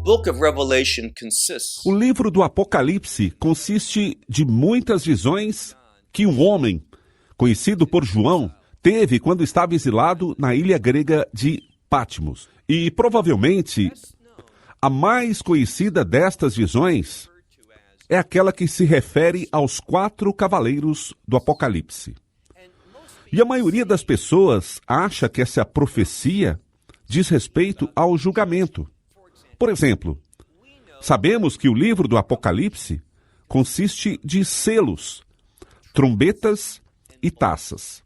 book of Revelation consists O livro do Apocalipse consiste de muitas visões que um homem, conhecido por João, teve quando estava exilado na ilha grega de Patmos. E provavelmente a mais conhecida destas visões é aquela que se refere aos 4 cavaleiros do Apocalipse. E a maioria das pessoas acha que essa profecia diz respeito ao julgamento. Por exemplo, sabemos que o livro do Apocalipse consiste de selos, trombetas e taças.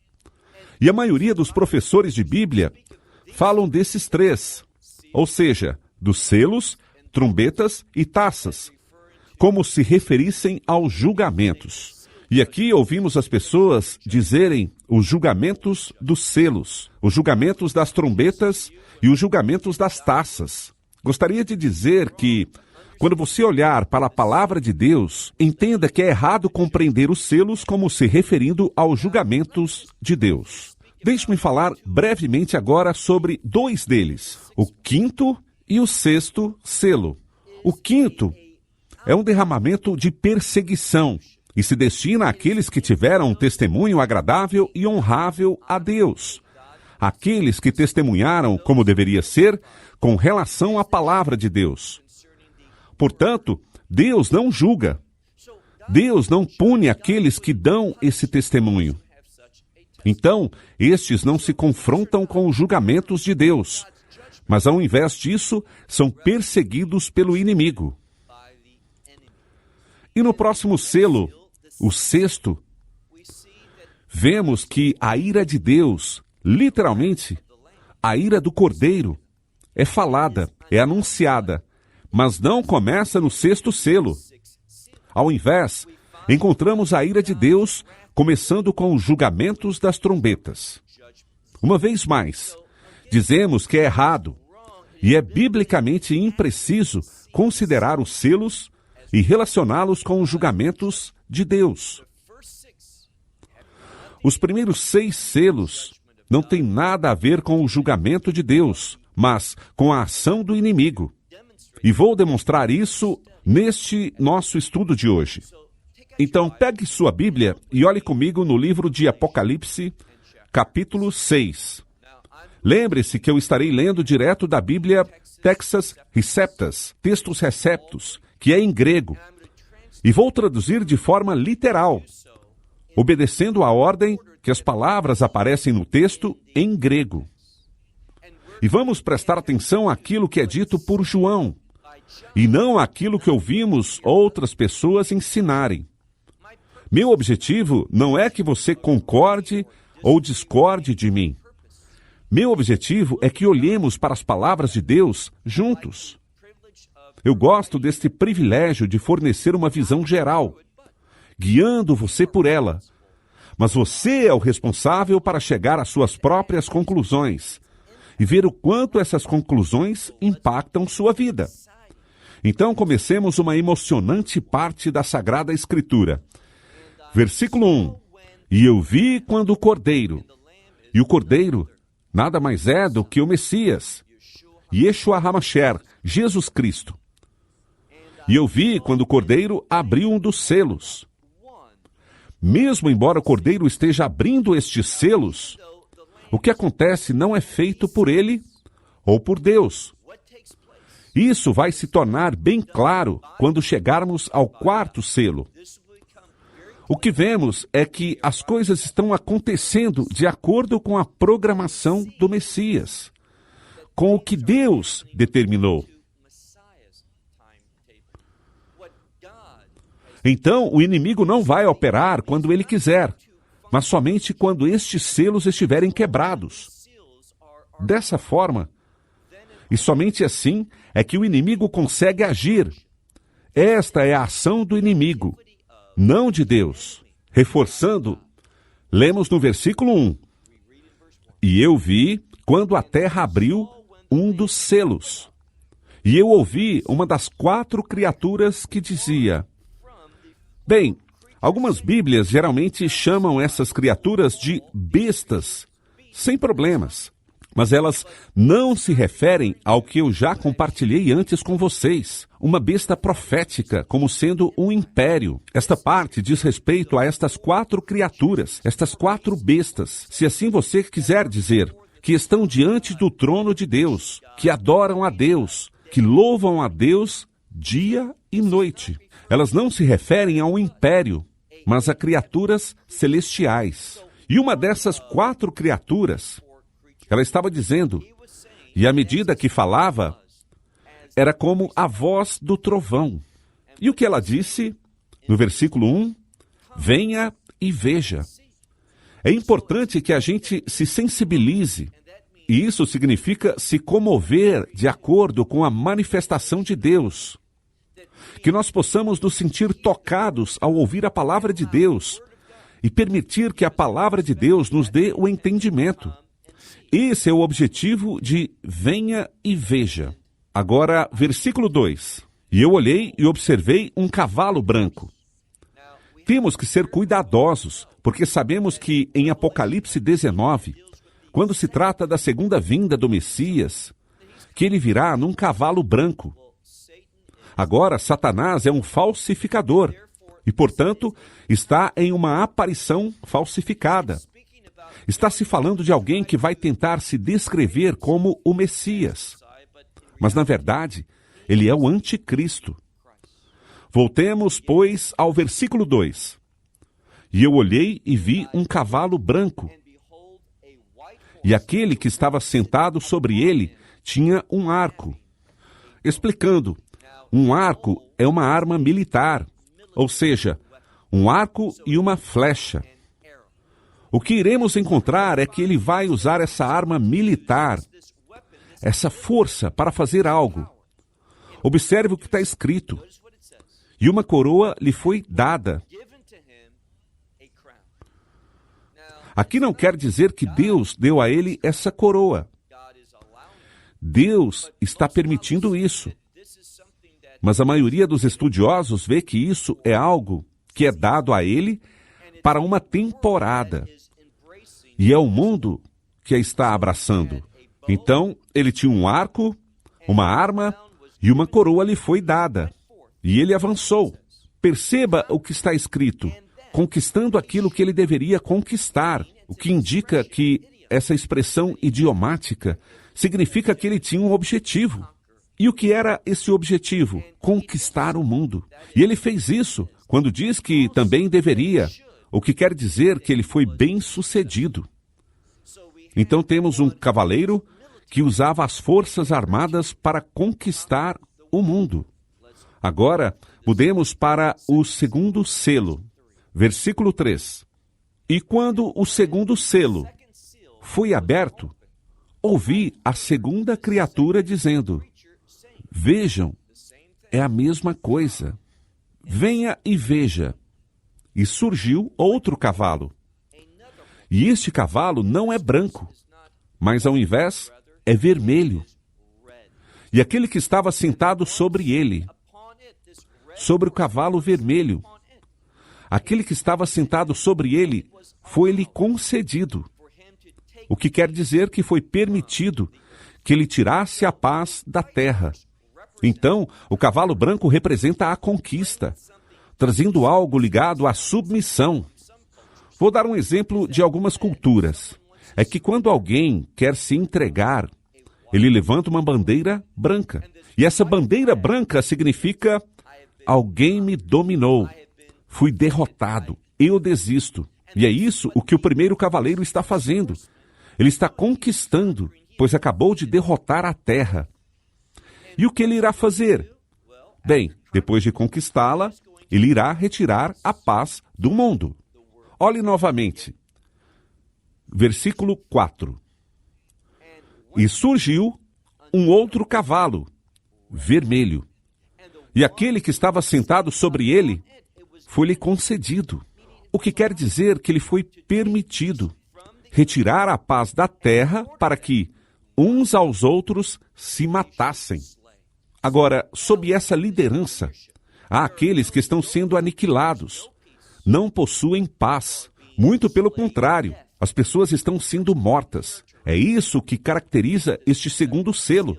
E a maioria dos professores de Bíblia falam desses 3, ou seja, dos selos, trombetas e taças, como se referissem aos julgamentos. E aqui ouvimos as pessoas dizerem os julgamentos dos selos, os julgamentos das trombetas e os julgamentos das taças. Gostaria de dizer que, quando você olhar para a palavra de Deus, entenda que é errado compreender os selos como se referindo aos julgamentos de Deus. Deixe-me falar brevemente agora sobre 2 deles, o 5º e o 6º selo. O 5º é um derramamento de perseguição e se destina àqueles que tiveram um testemunho agradável e honrável a Deus. Aqueles que testemunharam como deveria ser com relação à palavra de Deus. Portanto, Deus não julga. Deus não pune aqueles que dão esse testemunho. Então, estes não se confrontam com os julgamentos de Deus, mas ao invés disso, são perseguidos pelo inimigo. E no próximo selo, o 6º, vemos que a ira de Deus, literalmente, a ira do Cordeiro, é falada, é anunciada, mas não começa no 6º selo. Ao invés, encontramos a ira de Deus começando com os julgamentos das trombetas. Uma vez mais, dizemos que é errado e é biblicamente impreciso considerar os selos e relacioná-los com os julgamentos de Deus. Os primeiros 6 selos não têm nada a ver com o julgamento de Deus, mas com a ação do inimigo. E vou demonstrar isso neste nosso estudo de hoje. Então, pegue sua Bíblia e olhe comigo no livro de Apocalipse, capítulo 6. Lembre-se que eu estarei lendo direto da Bíblia Textus Receptus, Textos Receptus, que é em grego. E vou traduzir de forma literal, obedecendo a ordem que as palavras aparecem no texto em grego. E vamos prestar atenção àquilo que é dito por João, e não àquilo que ouvimos outras pessoas ensinarem. Meu objetivo não é que você concorde ou discorde de mim. Meu objetivo é que olhemos para as palavras de Deus juntos. Eu gosto deste privilégio de fornecer uma visão geral, guiando você por ela. Mas você é o responsável para chegar às suas próprias conclusões e ver o quanto essas conclusões impactam sua vida. Então comecemos uma emocionante parte da Sagrada Escritura. Versículo 1. E eu vi quando o Cordeiro, e o Cordeiro nada mais é do que o Messias, Yeshua HaMashiach, Jesus Cristo. E eu vi quando o Cordeiro abriu um dos selos. Mesmo embora o Cordeiro esteja abrindo estes selos, o que acontece não é feito por ele ou por Deus. Isso vai se tornar bem claro quando chegarmos ao 4º selo. O que vemos é que as coisas estão acontecendo de acordo com a programação do Messias, com o que Deus determinou. Então, o inimigo não vai operar quando ele quiser, mas somente quando estes selos estiverem quebrados. Dessa forma, e somente assim, é que o inimigo consegue agir. Esta é a ação do inimigo, não de Deus. Reforçando, lemos no versículo 1. E eu vi quando a terra abriu um dos selos. E eu ouvi uma das 4 criaturas que dizia... Bem, algumas Bíblias geralmente chamam essas criaturas de bestas, sem problemas. Mas elas não se referem ao que eu já compartilhei antes com vocês, uma besta profética como sendo um império. Esta parte diz respeito a estas 4 criaturas, estas 4 bestas, se assim você quiser dizer, que estão diante do trono de Deus, que adoram a Deus, que louvam a Deus dia e noite. Elas não se referem a um império, mas a criaturas celestiais. E uma dessas 4 criaturas, ela estava dizendo, e à medida que falava, era como a voz do trovão. E o que ela disse? No versículo 1, venha e veja. É importante que a gente se sensibilize, e isso significa se comover de acordo com a manifestação de Deus. Que nós possamos nos sentir tocados ao ouvir a palavra de Deus e permitir que a palavra de Deus nos dê o entendimento. Esse é o objetivo de venha e veja. Agora, versículo 2. E eu olhei e observei um cavalo branco. Temos que ser cuidadosos, porque sabemos que em Apocalipse 19, quando se trata da segunda vinda do Messias, que ele virá num cavalo branco. Agora, Satanás é um falsificador e, portanto, está em uma aparição falsificada. Está se falando de alguém que vai tentar se descrever como o Messias. Mas, na verdade, ele é o anticristo. Voltemos, pois, ao versículo 2. E eu olhei e vi um cavalo branco. E aquele que estava sentado sobre ele tinha um arco. Explicando, um arco é uma arma militar, ou seja, um arco e uma flecha. O que iremos encontrar é que ele vai usar essa arma militar, essa força para fazer algo. Observe o que está escrito. E uma coroa lhe foi dada. Aqui não quer dizer que Deus deu a ele essa coroa. Deus está permitindo isso. Mas a maioria dos estudiosos vê que isso é algo que é dado a ele para uma temporada. E é o mundo que a está abraçando. Então, ele tinha um arco, uma arma e uma coroa lhe foi dada. E ele avançou. Perceba o que está escrito. Conquistando aquilo que ele deveria conquistar. O que indica que essa expressão idiomática significa que ele tinha um objetivo. E o que era esse objetivo? Conquistar o mundo. E ele fez isso quando diz que também deveria, o que quer dizer que ele foi bem-sucedido. Então temos um cavaleiro que usava as forças armadas para conquistar o mundo. Agora, mudemos para o segundo selo. Versículo 3. E quando o segundo selo foi aberto, ouvi a segunda criatura dizendo, vejam, é a mesma coisa. Venha e veja. E surgiu outro cavalo. E este cavalo não é branco, mas ao invés é vermelho. E aquele que estava sentado sobre ele, sobre o cavalo vermelho, aquele que estava sentado sobre ele, foi-lhe concedido. O que quer dizer que foi permitido que ele tirasse a paz da terra. Então, o cavalo branco representa a conquista, trazendo algo ligado à submissão. Vou dar um exemplo de algumas culturas. É que quando alguém quer se entregar, ele levanta uma bandeira branca. E essa bandeira branca significa, alguém me dominou, fui derrotado, eu desisto. E é isso o que o primeiro cavaleiro está fazendo. Ele está conquistando, pois acabou de derrotar a terra. E o que ele irá fazer? Bem, depois de conquistá-la, ele irá retirar a paz do mundo. Olhe novamente. Versículo 4. E surgiu um outro cavalo, vermelho. E aquele que estava sentado sobre ele, foi-lhe concedido. O que quer dizer que lhe foi permitido retirar a paz da terra para que uns aos outros se matassem. Agora, sob essa liderança, há aqueles que estão sendo aniquilados. Não possuem paz. Muito pelo contrário, as pessoas estão sendo mortas. É isso que caracteriza este segundo selo.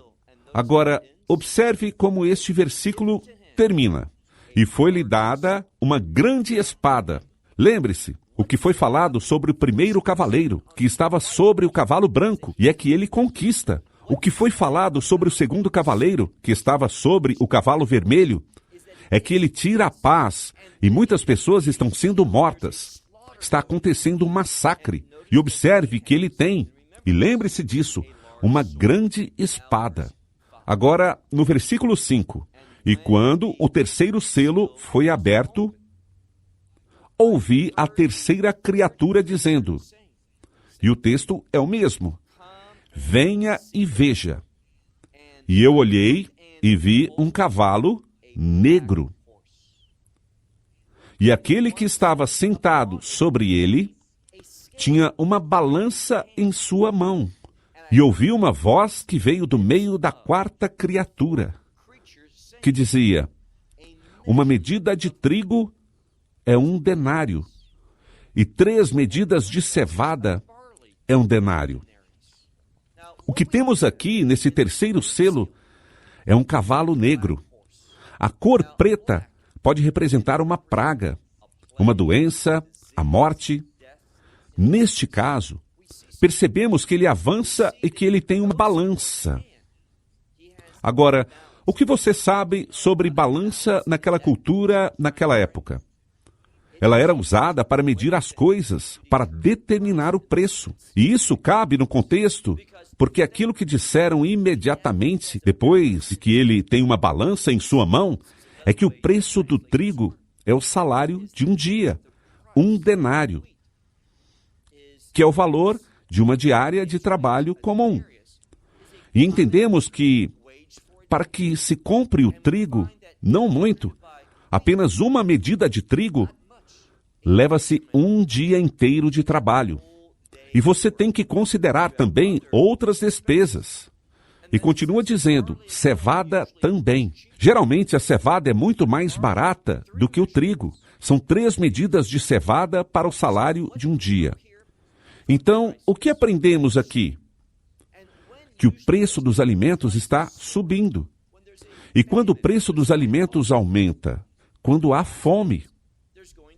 Agora, observe como este versículo termina. E foi-lhe dada uma grande espada. Lembre-se, o que foi falado sobre o primeiro cavaleiro, que estava sobre o cavalo branco, e é que ele conquista. O que foi falado sobre o segundo cavaleiro, que estava sobre o cavalo vermelho, é que ele tira a paz, e muitas pessoas estão sendo mortas. Está acontecendo um massacre. E observe que ele tem, e lembre-se disso, uma grande espada. Agora, no versículo 5, e quando o terceiro selo foi aberto, ouvi a terceira criatura dizendo, e o texto é o mesmo, venha e veja. E eu olhei e vi um cavalo negro. E aquele que estava sentado sobre ele tinha uma balança em sua mão. E ouvi uma voz que veio do meio da quarta criatura, que dizia, uma medida de trigo é 1 denário, e 3 medidas de cevada é 1 denário. O que temos aqui, nesse terceiro selo, é um cavalo negro. A cor preta pode representar uma praga, uma doença, a morte. Neste caso, percebemos que ele avança e que ele tem uma balança. Agora, o que você sabe sobre balança naquela cultura, naquela época? Ela era usada para medir as coisas, para determinar o preço. E isso cabe no contexto, porque aquilo que disseram imediatamente, depois que ele tem uma balança em sua mão, é que o preço do trigo é o salário de um dia, 1 denário, que é o valor de uma diária de trabalho comum. E entendemos que, para que se compre o trigo, não muito, apenas uma medida de trigo, leva-se 1 dia inteiro de trabalho. E você tem que considerar também outras despesas. E continua dizendo, cevada também. Geralmente a cevada é muito mais barata do que o trigo. São 3 medidas de cevada para o salário de um dia. Então, o que aprendemos aqui? Que o preço dos alimentos está subindo. E quando o preço dos alimentos aumenta, quando há fome,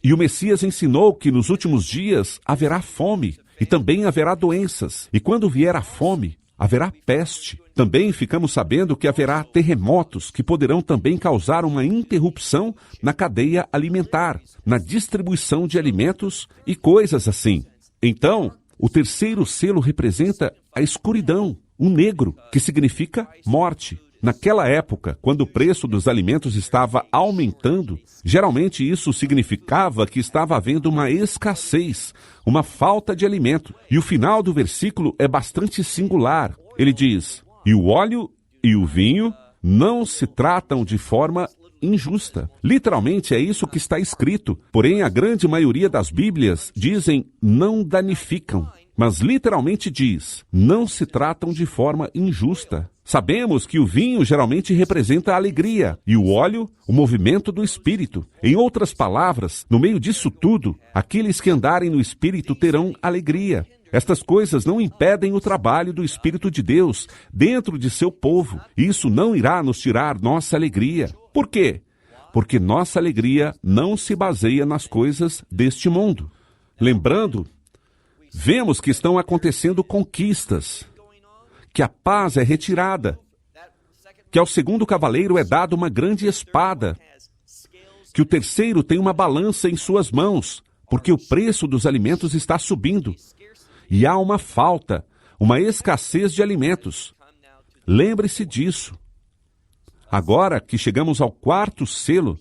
e o Messias ensinou que nos últimos dias haverá fome, e também haverá doenças. E quando vier a fome, haverá peste. Também ficamos sabendo que haverá terremotos que poderão também causar uma interrupção na cadeia alimentar, na distribuição de alimentos e coisas assim. Então, o terceiro selo representa a escuridão, o negro, que significa morte. Naquela época, quando o preço dos alimentos estava aumentando, geralmente isso significava que estava havendo uma escassez, uma falta de alimento. E o final do versículo é bastante singular. Ele diz, e o óleo e o vinho não se tratam de forma injusta. Literalmente é isso que está escrito, porém a grande maioria das Bíblias dizem não danificam, mas literalmente diz, não se tratam de forma injusta. Sabemos que o vinho geralmente representa a alegria e o óleo, o movimento do Espírito. Em outras palavras, no meio disso tudo, aqueles que andarem no Espírito terão alegria. Estas coisas não impedem o trabalho do Espírito de Deus dentro de seu povo. Isso não irá nos tirar nossa alegria. Por quê? Porque nossa alegria não se baseia nas coisas deste mundo. Lembrando, vemos que estão acontecendo conquistas, que a paz é retirada, que ao segundo cavaleiro é dada uma grande espada, que o terceiro tem uma balança em suas mãos, porque o preço dos alimentos está subindo, e há uma falta, uma escassez de alimentos. Lembre-se disso. Agora que chegamos ao 4º selo,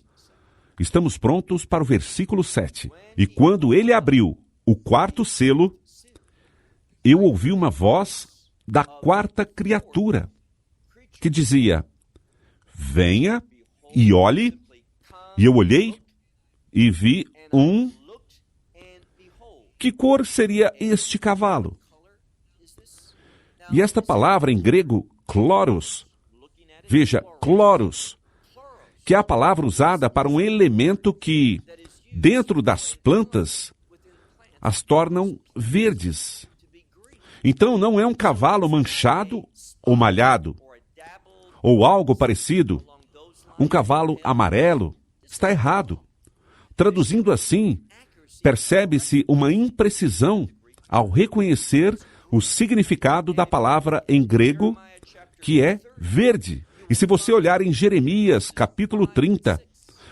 estamos prontos para o versículo 7. E quando ele abriu o 4º selo, eu ouvi uma voz da 4ª criatura, que dizia, venha e olhe. E eu olhei e vi um... Que cor seria este cavalo? E esta palavra em grego, chloros, veja, chloros, que é a palavra usada para um elemento que, dentro das plantas, as tornam verdes. Então não é um cavalo manchado ou malhado, ou algo parecido. Um cavalo amarelo está errado. Traduzindo assim, percebe-se uma imprecisão ao reconhecer o significado da palavra em grego, que é verde. E se você olhar em Jeremias, capítulo 30,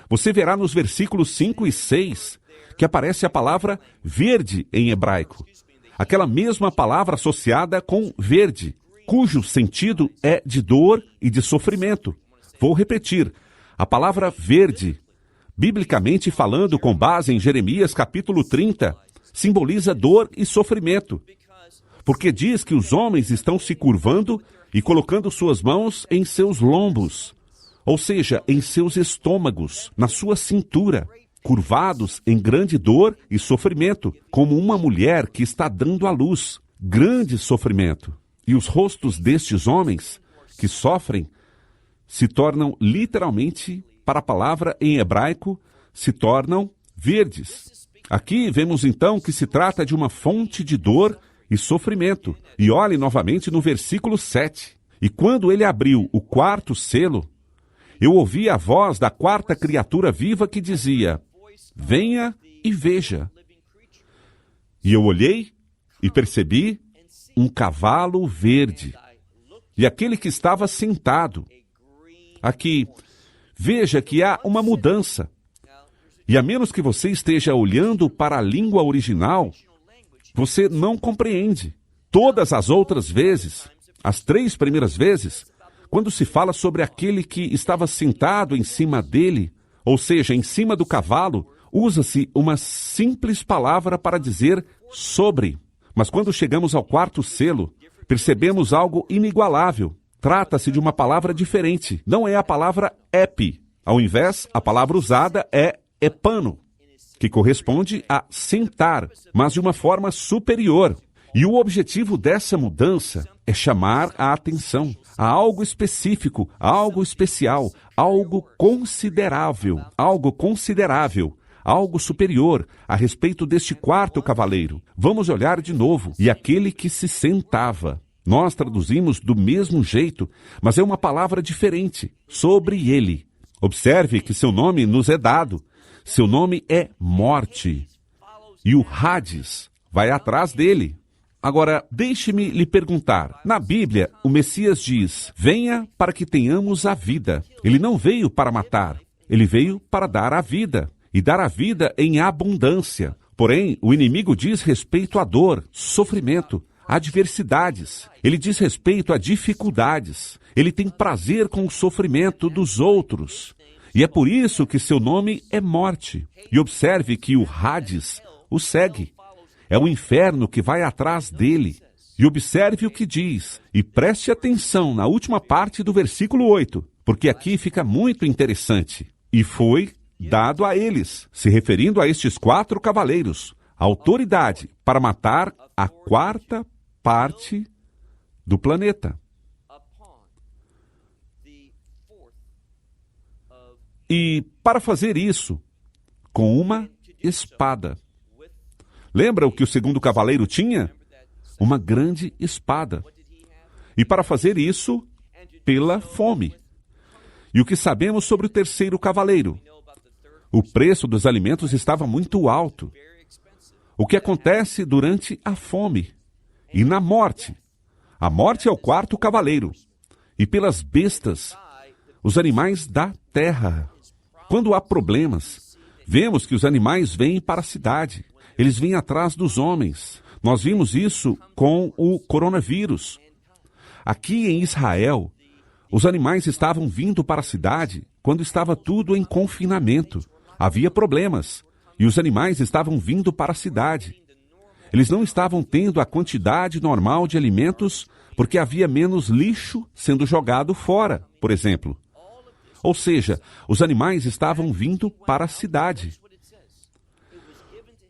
você verá nos versículos 5 e 6 que aparece a palavra verde em hebraico. Aquela mesma palavra associada com verde, cujo sentido é de dor e de sofrimento. Vou repetir, a palavra verde, biblicamente falando, com base em Jeremias capítulo 30, simboliza dor e sofrimento, porque diz que os homens estão se curvando e colocando suas mãos em seus lombos, ou seja, em seus estômagos, na sua cintura, curvados em grande dor e sofrimento, como uma mulher que está dando à luz. Grande sofrimento. E os rostos destes homens que sofrem se tornam literalmente, para a palavra em hebraico, se tornam verdes. Aqui vemos então que se trata de uma fonte de dor e sofrimento. E olhe novamente no versículo 7. E quando ele abriu o quarto selo, eu ouvi a voz da quarta criatura viva que dizia: venha e veja. E eu olhei e percebi um cavalo verde. E aquele que estava sentado. Aqui, veja que há uma mudança. E a menos que você esteja olhando para a língua original, você não compreende. Todas as outras vezes, as 3 primeiras vezes, quando se fala sobre aquele que estava sentado em cima dele, ou seja, em cima do cavalo, usa-se uma simples palavra para dizer sobre. Mas quando chegamos ao quarto selo, percebemos algo inigualável. Trata-se de uma palavra diferente. Não é a palavra epi. Ao invés, a palavra usada é epano, que corresponde a sentar, mas de uma forma superior. E o objetivo dessa mudança é chamar a atenção a algo específico, algo especial, algo considerável, algo superior a respeito deste quarto cavaleiro. Vamos olhar de novo. E aquele que se sentava. Nós traduzimos do mesmo jeito, mas é uma palavra diferente. Sobre ele. Observe que seu nome nos é dado. Seu nome é Morte. E o Hades vai atrás dele. Agora, deixe-me lhe perguntar. Na Bíblia, o Messias diz: venha para que tenhamos a vida. Ele não veio para matar. Ele veio para dar a vida. E dar a vida em abundância. Porém, o inimigo diz respeito à dor, sofrimento, adversidades. Ele diz respeito a dificuldades. Ele tem prazer com o sofrimento dos outros. E é por isso que seu nome é Morte. E observe que o Hades o segue. É o inferno que vai atrás dele. E observe o que diz. E preste atenção na última parte do versículo 8, porque aqui fica muito interessante. E foi dado a eles, se referindo a estes 4 cavaleiros, autoridade para matar a 4ª parte do planeta. E para fazer isso, com uma espada. Lembra o que o 2º cavaleiro tinha? Uma grande espada. E para fazer isso, pela fome. E o que sabemos sobre o 3º cavaleiro? O preço dos alimentos estava muito alto. O que acontece durante a fome e na morte? A morte é o 4º cavaleiro. E pelas bestas, os animais da terra. Quando há problemas, vemos que os animais vêm para a cidade. Eles vêm atrás dos homens. Nós vimos isso com o coronavírus. Aqui em Israel, os animais estavam vindo para a cidade quando estava tudo em confinamento. Havia problemas, e os animais estavam vindo para a cidade. Eles não estavam tendo a quantidade normal de alimentos porque havia menos lixo sendo jogado fora, por exemplo. Ou seja, os animais estavam vindo para a cidade.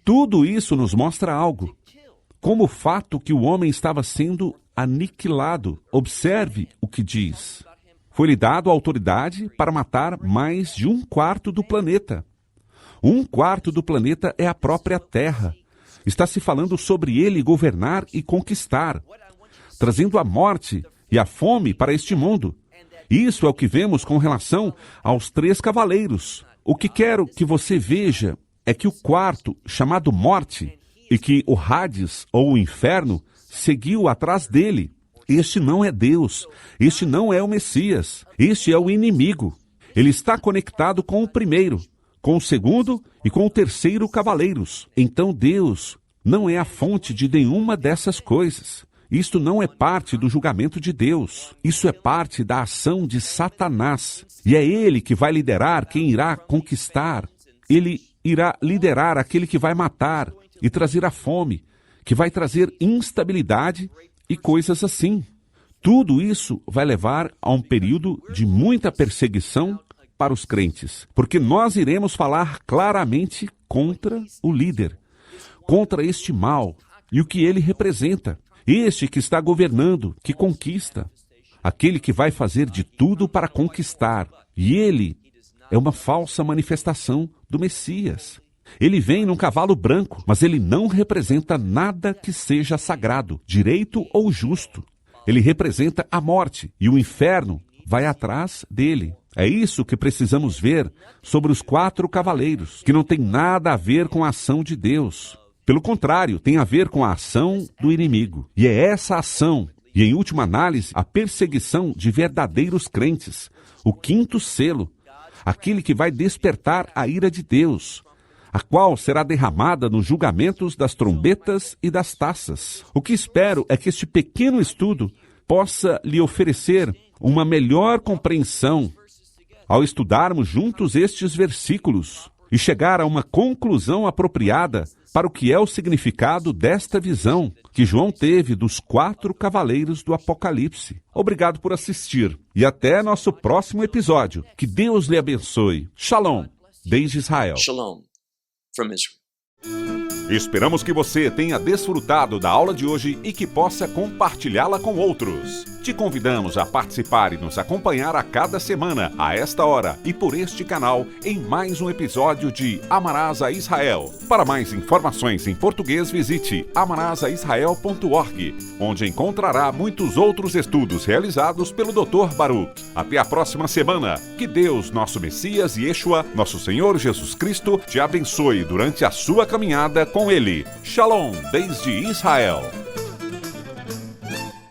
Tudo isso nos mostra algo. Como o fato que o homem estava sendo aniquilado. Observe o que diz. Foi-lhe dado a autoridade para matar mais de 1/4 do planeta. 1/4 do planeta é a própria Terra. Está se falando sobre ele governar e conquistar, trazendo a morte e a fome para este mundo. Isso é o que vemos com relação aos 3 cavaleiros. O que quero que você veja é que o quarto, chamado morte, e que o Hades, ou o inferno, seguiu atrás dele. Este não é Deus, este não é o Messias, este é o inimigo. Ele está conectado com o primeiro, com o segundo e com o terceiro cavaleiros. Então Deus não é a fonte de nenhuma dessas coisas. Isto não é parte do julgamento de Deus. Isso é parte da ação de Satanás. E é ele que vai liderar quem irá conquistar. Ele irá liderar aquele que vai matar e trazer a fome, que vai trazer instabilidade e coisas assim. Tudo isso vai levar a um período de muita perseguição para os crentes, porque nós iremos falar claramente contra o líder, contra este mal e o que ele representa. Este que está governando, que conquista, aquele que vai fazer de tudo para conquistar. E ele é uma falsa manifestação do Messias. Ele vem num cavalo branco, mas ele não representa nada que seja sagrado, direito ou justo. Ele representa a morte, e o inferno vai atrás dele. É isso que precisamos ver sobre os 4 cavaleiros, que não tem nada a ver com a ação de Deus. Pelo contrário, tem a ver com a ação do inimigo. E é essa ação, e em última análise, a perseguição de verdadeiros crentes, o 5º selo, aquele que vai despertar a ira de Deus, a qual será derramada nos julgamentos das trombetas e das taças. O que espero é que este pequeno estudo possa lhe oferecer uma melhor compreensão ao estudarmos juntos estes versículos e chegar a uma conclusão apropriada para o que é o significado desta visão que João teve dos 4 cavaleiros do Apocalipse. Obrigado por assistir e até nosso próximo episódio. Que Deus lhe abençoe. Shalom, desde Israel. Shalom from Israel. Esperamos que você tenha desfrutado da aula de hoje e que possa compartilhá-la com outros. Te convidamos a participar e nos acompanhar a cada semana, a esta hora e por este canal, em mais um episódio de Amarás a Israel. Para mais informações em português, visite amarasaisrael.org, onde encontrará muitos outros estudos realizados pelo Dr. Baruch. Até a próxima semana. Que Deus, nosso Messias e Yeshua, nosso Senhor Jesus Cristo, te abençoe durante a sua caminhada com Ele. Shalom, desde Israel.